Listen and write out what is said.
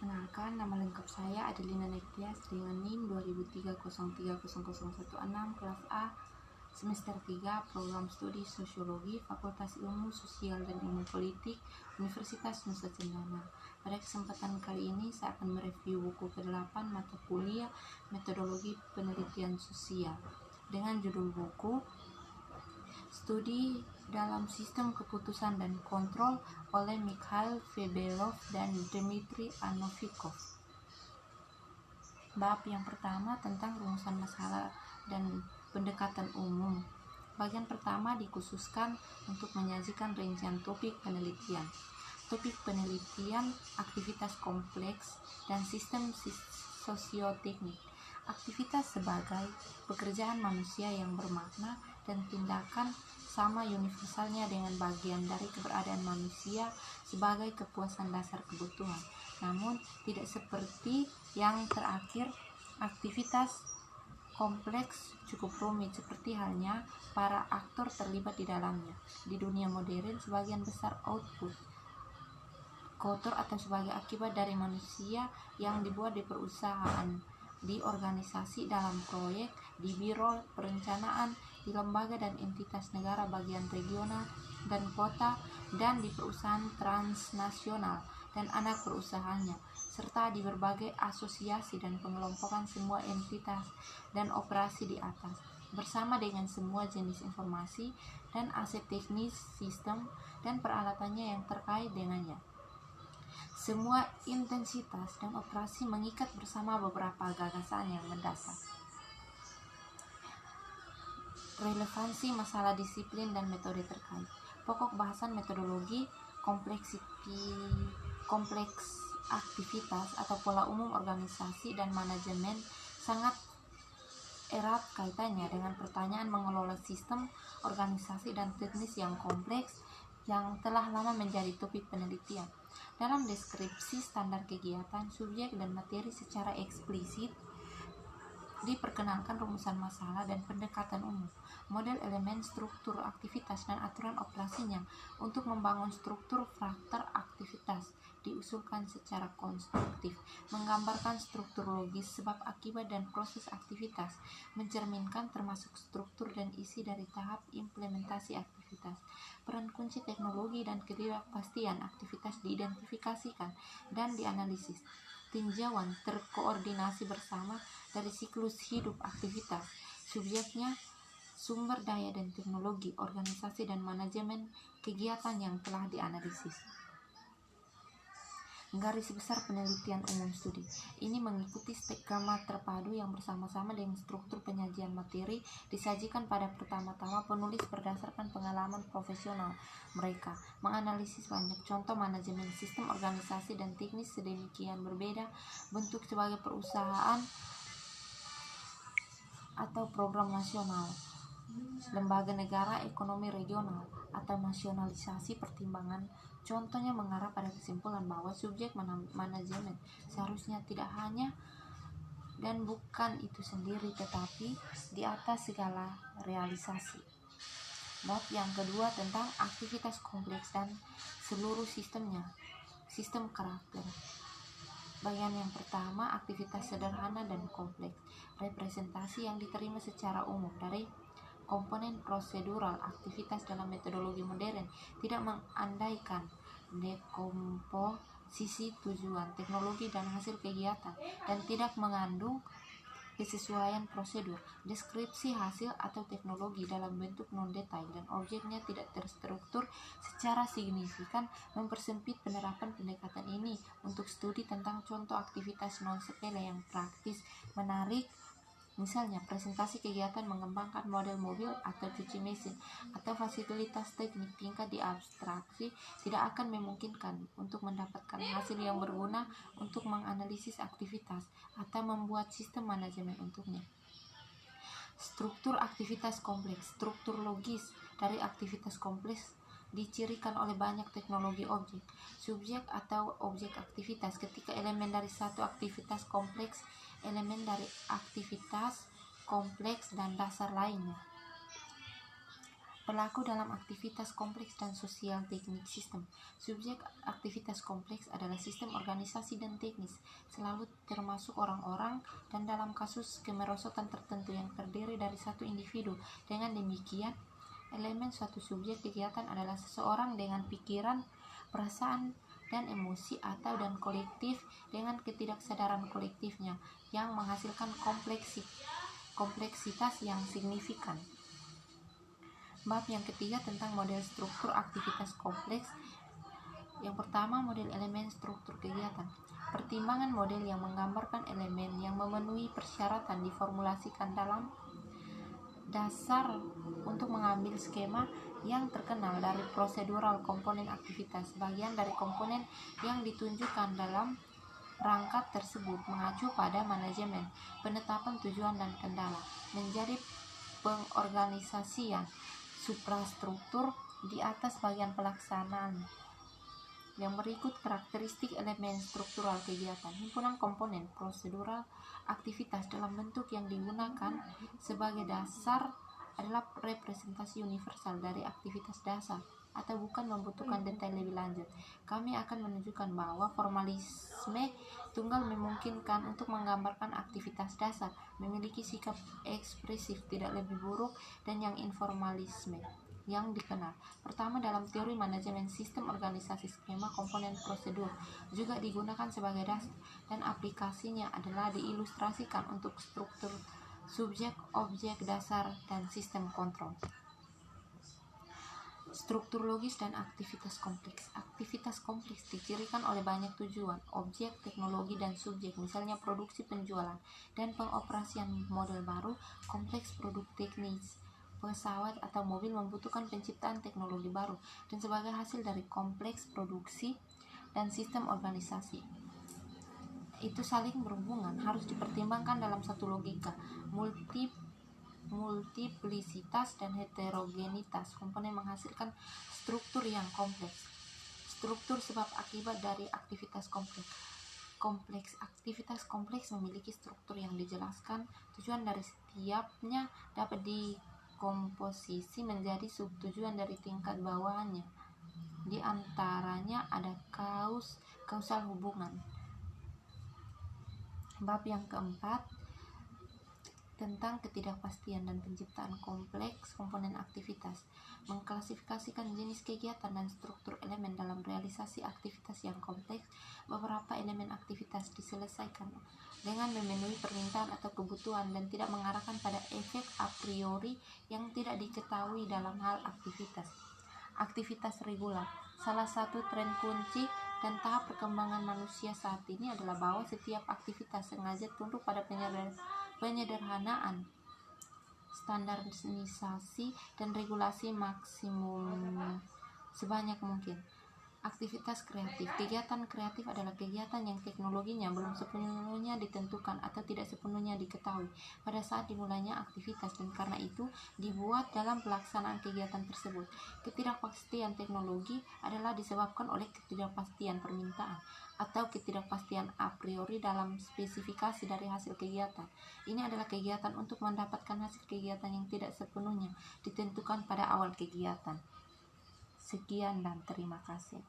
Perkenalkan, nama lengkap saya Adelina Nektias dengan NIM 2003030016 kelas A semester 3 program studi Sosiologi Fakultas Ilmu Sosial dan Ilmu Politik Universitas Nusa Cendana. Pada kesempatan kali ini saya akan mereview buku ke-8 mata kuliah Metodologi Penelitian Sosial dengan judul buku Studi dalam Sistem Keputusan dan Kontrol oleh Mikhail Febelov dan Dmitry Anovikov. Bab yang pertama tentang rumusan masalah dan pendekatan umum. Bagian pertama dikhususkan untuk menyajikan rincian topik penelitian. Topik penelitian, aktivitas kompleks, dan sistem sosioteknik. Aktivitas sebagai pekerjaan manusia yang bermakna dan tindakan sama universalnya dengan bagian dari keberadaan manusia sebagai kepuasan dasar kebutuhan. Namun tidak seperti yang terakhir, aktivitas kompleks cukup rumit seperti halnya para aktor terlibat di dalamnya. Di dunia modern, sebagian besar output kotor atau sebagai akibat dari manusia yang dibuat di perusahaan, di organisasi, dalam proyek, di biro perencanaan, di lembaga dan entitas negara bagian regional dan kota, dan di perusahaan transnasional dan anak perusahaannya, serta di berbagai asosiasi dan pengelompokan semua entitas dan operasi di atas, bersama dengan semua jenis informasi dan aset teknis, sistem, dan peralatannya yang terkait dengannya. Semua intensitas dan operasi mengikat bersama beberapa gagasan yang mendasar. Relevansi masalah disiplin dan metode terkait. Pokok bahasan metodologi, kompleks aktivitas atau pola umum organisasi dan manajemen sangat erat kaitannya dengan pertanyaan mengelola sistem, organisasi, dan teknis yang kompleks yang telah lama menjadi topik penelitian. Dalam deskripsi standar kegiatan, subjek dan materi secara eksplisit diperkenalkan rumusan masalah dan pendekatan umum, model elemen, struktur aktivitas, dan aturan operasinya. Untuk membangun struktur fraktal aktivitas diusulkan secara konstruktif, menggambarkan struktur logis sebab akibat dan proses aktivitas, mencerminkan termasuk struktur dan isi dari tahap implementasi aktivitas. Peran kunci teknologi dan ketidakpastian aktivitas diidentifikasikan dan dianalisis. Tinjauan terkoordinasi bersama dari siklus hidup aktivitas, subjeknya, sumber daya dan teknologi, organisasi dan manajemen kegiatan yang telah dianalisis. Garis besar penelitian umum studi ini mengikuti skema terpadu yang bersama-sama dengan struktur penyajian materi disajikan pada pertama-tama penulis berdasarkan pengalaman profesional mereka, menganalisis banyak contoh manajemen sistem organisasi dan teknis sedemikian berbeda bentuk sebagai perusahaan atau program nasional, lembaga negara, ekonomi regional, atau nasionalisasi pertimbangan. Contohnya mengarah pada kesimpulan bahwa subjek manajemen seharusnya tidak hanya dan bukan itu sendiri, tetapi di atas segala realisasi. Bab yang kedua tentang aktivitas kompleks dan seluruh sistemnya, sistem karakter. Bagian yang pertama, aktivitas sederhana dan kompleks. Representasi yang diterima secara umum dari komponen prosedural aktivitas dalam metodologi modern tidak mengandaikan dekomposisi tujuan, teknologi, dan hasil kegiatan, dan tidak mengandung kesesuaian prosedur, deskripsi hasil atau teknologi dalam bentuk non-detail, dan objeknya tidak terstruktur secara signifikan, mempersempit penerapan pendekatan ini untuk studi tentang contoh aktivitas non-sepele yang praktis, menarik. Misalnya, presentasi kegiatan mengembangkan model mobil atau cuci mesin atau fasilitas teknik tingkat di abstraksi tidak akan memungkinkan untuk mendapatkan hasil yang berguna untuk menganalisis aktivitas atau membuat sistem manajemen untuknya. Struktur aktivitas kompleks. Struktur logis dari aktivitas kompleks dicirikan oleh banyak teknologi objek, subjek atau objek aktivitas. Ketika elemen dari satu aktivitas kompleks, elemen dari aktivitas kompleks dan dasar lainnya Pelaku dalam aktivitas kompleks dan sosial teknik sistem. Subjek aktivitas kompleks adalah sistem organisasi dan teknis, selalu termasuk orang-orang dan dalam kasus kemerosotan tertentu yang terdiri dari satu individu. Dengan demikian, elemen suatu subjek kegiatan adalah seseorang dengan pikiran, perasaan, dan emosi atau dan kolektif dengan ketidaksadaran kolektifnya yang menghasilkan kompleksitas yang signifikan. Bab yang ketiga tentang model struktur aktivitas kompleks. Yang pertama, model elemen struktur kegiatan. Pertimbangan model yang menggambarkan elemen yang memenuhi persyaratan diformulasikan dalam dasar untuk mengambil skema yang terkenal dari prosedural komponen aktivitas. Bagian dari komponen yang ditunjukkan dalam rangka tersebut mengacu pada manajemen, penetapan tujuan dan kendala, menjadi pengorganisasian suprastruktur di atas bagian pelaksanaan. Yang berikut karakteristik elemen struktural kegiatan. Himpunan komponen prosedural aktivitas dalam bentuk yang digunakan sebagai dasar adalah representasi universal dari aktivitas dasar atau bukan membutuhkan detail lebih lanjut. Kami akan menunjukkan bahwa formalisme tunggal memungkinkan untuk menggambarkan aktivitas dasar, memiliki sikap ekspresif tidak lebih buruk dan yang informalisme yang dikenal. Pertama, dalam teori manajemen sistem organisasi skema komponen prosedur juga digunakan sebagai dasar dan aplikasinya adalah diilustrasikan untuk struktur subjek, objek dasar, dan sistem kontrol. Struktur logis dan aktivitas kompleks. Aktivitas kompleks dicirikan oleh banyak tujuan, objek, teknologi, dan subjek, misalnya produksi, penjualan, dan pengoperasian model baru. Kompleks produk teknis pesawat atau mobil membutuhkan penciptaan teknologi baru, dan sebagai hasil dari kompleks produksi dan sistem organisasi itu saling berhubungan, harus dipertimbangkan dalam satu logika. Multiplisitas dan heterogenitas komponen menghasilkan struktur yang kompleks. Struktur sebab akibat dari aktivitas kompleks. Aktivitas kompleks memiliki struktur yang dijelaskan. Tujuan dari setiapnya dapat dikomposisi menjadi subtujuan dari tingkat bawahannya. Di antaranya ada kausal hubungan. Bab yang keempat tentang ketidakpastian dan penciptaan kompleks komponen aktivitas. Mengklasifikasikan jenis kegiatan dan struktur elemen dalam realisasi aktivitas yang kompleks. Beberapa elemen aktivitas diselesaikan dengan memenuhi permintaan atau kebutuhan dan tidak mengarahkan pada efek a priori yang tidak diketahui dalam hal aktivitas. Aktivitas regular. Salah satu tren kunci dan tahap perkembangan manusia saat ini adalah bahwa setiap aktivitas sengaja tunduk pada penyederhanaan, standarisasi, dan regulasi maksimum sebanyak mungkin. Aktivitas kreatif. Kegiatan kreatif adalah kegiatan yang teknologinya belum sepenuhnya ditentukan atau tidak sepenuhnya diketahui pada saat dimulainya aktivitas, dan karena itu dibuat dalam pelaksanaan kegiatan tersebut. Ketidakpastian teknologi adalah disebabkan oleh ketidakpastian permintaan atau ketidakpastian a priori dalam spesifikasi dari hasil kegiatan. Ini adalah kegiatan untuk mendapatkan hasil kegiatan yang tidak sepenuhnya ditentukan pada awal kegiatan. Sekian dan terima kasih.